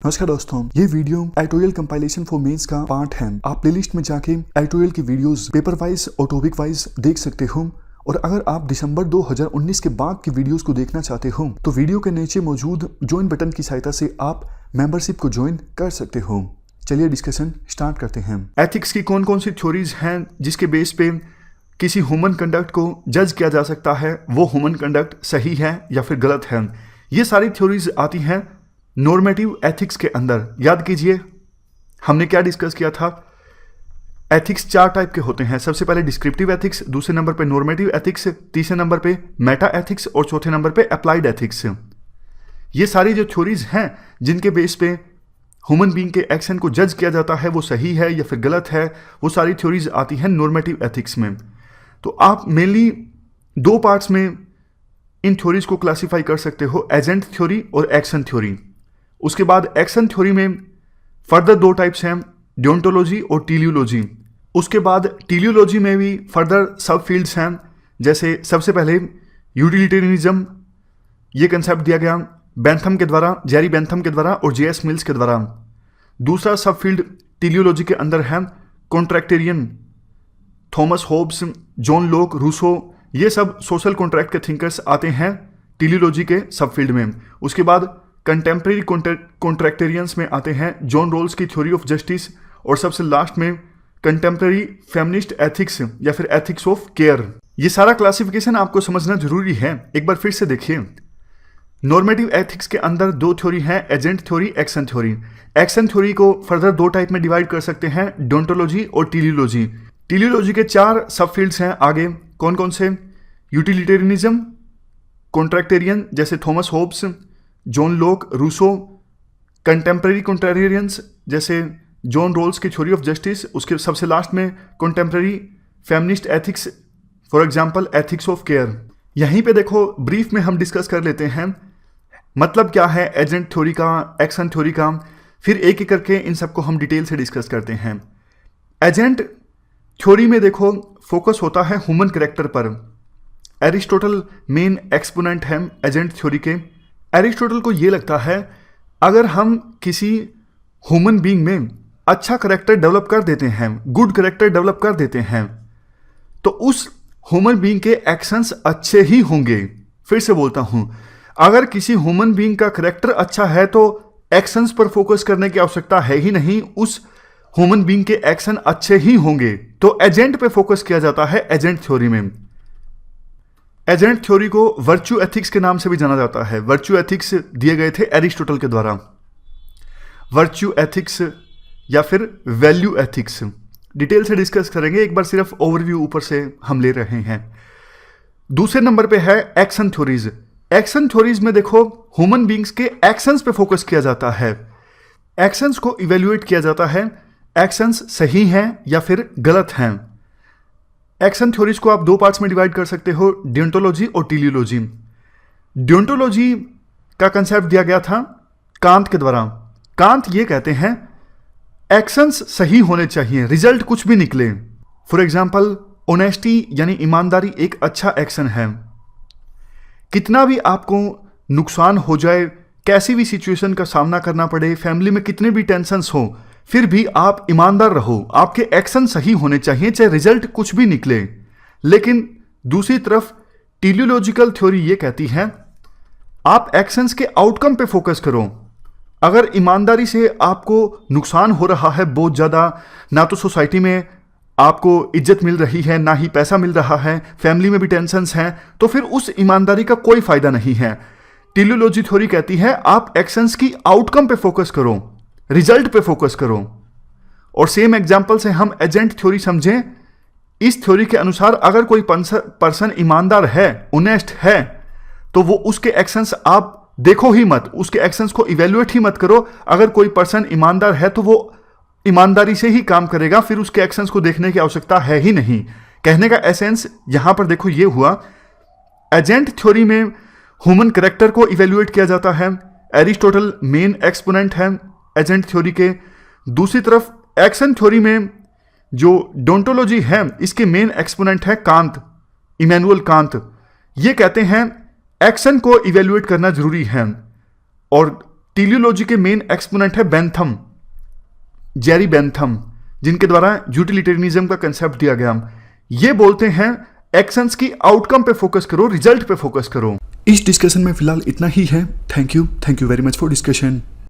नमस्कार दोस्तों, ये video editorial compilation for mains का पार्ट है। आप प्लेलिस्ट में जाके एडिटोरियल की वीडियोस पेपर वाइज और टॉपिक वाइज देख सकते हो। और अगर आप दिसंबर 2019 के बाद की वीडियोस को देखना चाहते हो तो वीडियो के नीचे मौजूद ज्वाइन बटन की सहायता से आप मेंबरशिप को ज्वाइन कर सकते हो। चलिए डिस्कशन स्टार्ट करते हैं। एथिक्स की कौन कौन सी थ्योरीज हैं जिसके बेस पे किसी ह्यूमन कंडक्ट को जज किया जा सकता है, वो ह्यूमन कंडक्ट सही है या फिर गलत है। ये सारी थ्योरीज आती हैं नॉर्मेटिव एथिक्स के अंदर। याद कीजिए हमने क्या डिस्कस किया था। एथिक्स 4 टाइप के होते हैं। सबसे पहले डिस्क्रिप्टिव एथिक्स, दूसरे नंबर पे नॉर्मेटिव एथिक्स, तीसरे नंबर पे मेटा एथिक्स और चौथे नंबर पे अप्लाइड एथिक्स। ये सारी जो थ्योरीज हैं जिनके बेस पे ह्यूमन बीइंग के एक्शन को जज किया जाता है वो सही है या फिर गलत है, वो सारी थ्योरीज आती हैं नॉर्मेटिव एथिक्स में। तो आप मेनली 2 पार्ट्स में इन थ्योरीज को क्लासिफाई कर सकते हो, एजेंट थ्योरी और एक्शन थ्योरी। उसके बाद एक्शन थ्योरी में फर्दर 2 टाइप्स हैं, डियोंटोलॉजी और टीलियोलॉजी। उसके बाद टीलियोलॉजी में भी फर्दर सब फील्ड्स हैं, जैसे सबसे पहले यूटिलिटेरियनिज्म, ये कंसेप्ट दिया गया बेंथम के द्वारा, जेरी बेंथम के द्वारा और जेएस मिल्स के द्वारा। दूसरा सब फील्ड टीलियोलॉजी के अंदर है contractarian, Thomas Hobbes, John Locke, Rousseau, ये सब सोशल कॉन्ट्रैक्ट के थिंकर्स आते हैं टीलियोलॉजी के सब फील्ड में। उसके बाद कंटेम्प्रेरी कॉन्ट्रैक्टेरियंस में आते हैं जॉन रोल्स की थ्योरी ऑफ जस्टिस, और सबसे लास्ट में कंटेम्प्रेरी फेमिनिस्ट एथिक्स या फिर एथिक्स ऑफ केयर। ये सारा क्लासिफिकेशन आपको समझना जरूरी है। एक बार फिर से देखिए, नॉर्मेटिव एथिक्स के अंदर 2 थ्योरी हैं, agent theory, action theory. Action theory को फर्दर 2 टाइप में डिवाइड कर सकते हैं, डियोंटोलॉजी और टीलियोलॉजी। टीलियोलॉजी के 4 सब फील्ड्स हैं आगे, कौन कौन से? यूटिलिटेरियनिज्म, कॉन्ट्रैक्टेरियन जैसे Thomas Hobbes, John Locke, Rousseau, contemporary contrarians जैसे जॉन रोल्स की थ्योरी ऑफ जस्टिस, उसके सबसे लास्ट में contemporary feminist ethics, for example ethics of care. यहीं पे देखो ब्रीफ में हम डिस्कस कर लेते हैं मतलब क्या है एजेंट थ्योरी का, एक्शन थ्योरी का, फिर एक एक करके इन सबको हम डिटेल से डिस्कस करते हैं। एजेंट थ्योरी में देखो फोकस होता है ह्यूमन कैरेक्टर पर। एरिस्टोटल मेन एक्सपोनेंट है एजेंट थ्योरी के। एरिस्टोटल को ये लगता है अगर हम किसी ह्यूमन बीइंग में अच्छा करेक्टर डेवलप कर देते हैं, गुड करेक्टर डेवलप कर देते हैं, तो उस ह्यूमन बीइंग के एक्शंस अच्छे ही होंगे। फिर से बोलता हूं, अगर किसी ह्यूमन बीइंग का करेक्टर अच्छा है तो एक्शंस पर फोकस करने की आवश्यकता है ही नहीं, उस ह्यूमन बीइंग के एक्शन अच्छे ही होंगे। तो एजेंट पे फोकस किया जाता है एजेंट थ्योरी में। एजेंट थ्योरी को वर्च्यू एथिक्स के नाम से भी जाना जाता है। वर्च्यू एथिक्स दिए गए थे एरिस्टोटल के द्वारा। वर्च्यू एथिक्स या फिर वैल्यू एथिक्स डिटेल से डिस्कस करेंगे, एक बार सिर्फ ओवरव्यू ऊपर से हम ले रहे हैं। दूसरे नंबर पे है एक्शन थ्योरीज। एक्शन थ्योरीज में देखो ह्यूमन बीइंग्स के एक्शंस पे फोकस किया जाता है। एक्शंस को इवेल्युएट किया जाता है, एक्शंस सही हैं या फिर गलत हैं। एक्शन थ्योरीज को आप 2 पार्ट्स में डिवाइड कर सकते हो, डियोंटोलॉजी और टीलियोलॉजी। डियोंटोलॉजी का कंसेप्ट दिया गया था कांत के द्वारा। कांत ये कहते हैं एक्शंस सही होने चाहिए, रिजल्ट कुछ भी निकले। फॉर एग्जांपल ऑनेस्टी यानी ईमानदारी एक अच्छा एक्शन है। कितना भी आपको नुकसान हो जाए, कैसी भी सिचुएशन का सामना करना पड़े, फैमिली में कितने भी टेंशन्स हो, फिर भी आप ईमानदार रहो, आपके एक्शन सही होने चाहिए चाहे रिजल्ट कुछ भी निकले। लेकिन दूसरी तरफ टीलियोलॉजिकल थ्योरी ये कहती है आप एक्शंस के आउटकम पे फोकस करो। अगर ईमानदारी से आपको नुकसान हो रहा है बहुत ज़्यादा, ना तो सोसाइटी में आपको इज्जत मिल रही है, ना ही पैसा मिल रहा है, फैमिली में भी टेंशन्स हैं, तो फिर उस ईमानदारी का कोई फायदा नहीं है। टीलियोलॉजी थ्योरी कहती है आप एक्शंस की आउटकम पे फोकस करो, रिजल्ट पे फोकस करो। और सेम एग्जांपल से हम एजेंट थ्योरी समझें। इस थ्योरी के अनुसार अगर कोई पर्सन ईमानदार है, ऑनेस्ट है, तो वो उसके एक्शंस आप देखो ही मत, उसके एक्शंस को इवेल्युएट ही मत करो। अगर कोई पर्सन ईमानदार है तो वो ईमानदारी से ही काम करेगा, फिर उसके एक्शंस को देखने की आवश्यकता है ही नहीं। कहने का एसेंस यहां पर देखो ये हुआ, एजेंट थ्योरी में ह्यूमन कैरेक्टर को इवेल्युएट किया जाता है। एरिस्टोटल मेन एक्सपोनेंट है एजेंट थ्योरी के। दूसरी तरफ एक्शन थ्योरी में जो डियोंटोलॉजी है इसके मेन एक्सपोनेंट है कांत, इमैनुअल कांत। ये कहते हैं एक्शन को इवेल्युएट करना जरूरी है। और टेलियोलॉजी के मेन एक्सपोनेंट है बेंथम, जेरी बेंथम, जिनके द्वारा यूटिलिटेरियनिज्म का कंसेप्ट दिया गया। ये बोलते हैं एक्शंस की आउटकम पे फोकस करो, रिजल्ट पे फोकस करो। इस डिस्कशन में फिलहाल इतना ही है। Thank you very much for discussion.